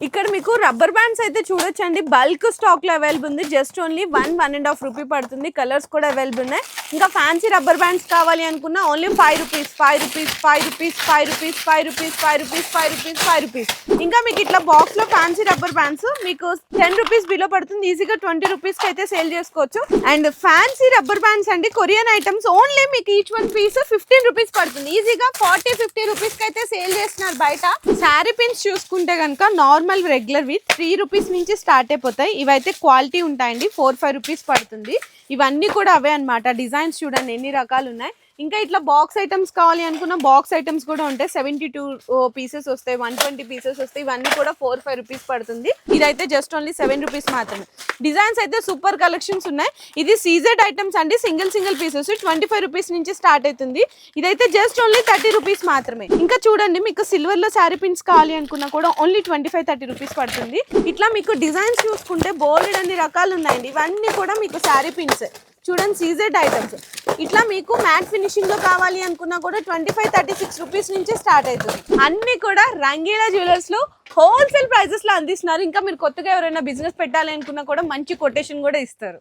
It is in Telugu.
ఇక్కడ మీకు రబ్బర్ బ్యాండ్స్ అయితే చూడొచ్చండి, బల్క్ స్టాక్ లో అవైలబుల్ ఉంది. జస్ట్ ఓన్లీ 1.5 రూపీ పడుతుంది. కలర్స్ కూడా అవైలబుల్ ఉన్నాయి. ఇంకా ఫ్యాన్సీ రబ్బర్ బ్యాండ్స్ కావాలి అనుకున్నా only 5 rupees, 5 rupees, 5 rupees, 5 rupees, 5 rupees, 5 rupees, 5 rupees, 5 rupees. ఇంకా మీకు ఇట్లా బాక్స్ లో ఫ్యాన్సీ రబ్బర్ బ్యాండ్స్ మీకు 10 రూపీస్ బిలో పడుతుంది. ఈజీగా 20 రూపీస్ కి అయితే సేల్ చేసుకోవచ్చు. అండ్ ఫ్యాన్సీ రబ్బర్ బ్యాండ్స్ అండి, కొరియన్ ఐటమ్స్, ఓన్లీ మీకు ఈచ్ వన్ పీస్ 15 రూపీస్ పడుతుంది. ఈజీగా 40-50 రూపీస్ కి అయితే సేల్ చేస్తున్నారు బయట. శారీ పిన్స్ చూసుకుంటే కనుక నార్మల్ రెగ్యులర్ విత్ 3 రూపీస్ నుంచి స్టార్ట్ అయిపోతాయి. ఇవైతే క్వాలిటీ ఉంటాయండి. 4-5 రూపీస్ పడుతుంది. ఇవన్నీ కూడా అవే అన్నమాట. డిజైన్స్ చూడండి ఎన్ని రకాలు ఉన్నాయి. ఇంకా ఇట్లా బాక్స్ ఐటమ్స్ కావాలి అనుకున్న బాక్స్ ఐటమ్స్ కూడా ఉంటాయి. 72 పీసెస్ వస్తాయి, 120 పీసెస్ వస్తాయి. ఇవన్నీ కూడా 4-5 రూపీస్ పడుతుంది. ఇదైతే జస్ట్ ఓన్లీ 7 రూపీస్ మాత్రమే. డిజైన్స్ అయితే సూపర్ కలెక్షన్స్ ఉన్నాయి. ఇది సీజెడ్ ఐటమ్స్ అండి, సింగిల్ పీసెస్ 25 రూపీస్ నుంచి స్టార్ట్ అవుతుంది. ఇదైతే జస్ట్ ఓన్లీ 30 రూపీస్ మాత్రమే. ఇంకా చూడండి మీకు సిల్వర్ లో శారీ పిన్స్ కావాలి అనుకున్నా కూడా ఓన్లీ 25-30 రూపీస్ పడుతుంది. ఇట్లా మీకు డిజైన్స్ చూసుకుంటే బోల్డ్ అన్ని రకాలు ఉన్నాయండి. ఇవన్నీ కూడా మీకు శారీ పిన్స్ చూడండి, సీజెడ్ ఐటమ్స్. ఇట్లా మీకు మ్యాట్ ఫినిషింగ్ లో కావాలి అనుకున్నా కూడా 25-36 రూపీస్ నుంచి స్టార్ట్ అవుతుంది. అన్ని కూడా రంగీలా జ్యువెలర్స్ లో హోల్సేల్ ప్రైజెస్ లో అందిస్తున్నారు. ఇంకా మీరు కొత్తగా ఎవరైనా బిజినెస్ పెట్టాలి అనుకున్నా కూడా మంచి కొటేషన్ కూడా ఇస్తారు.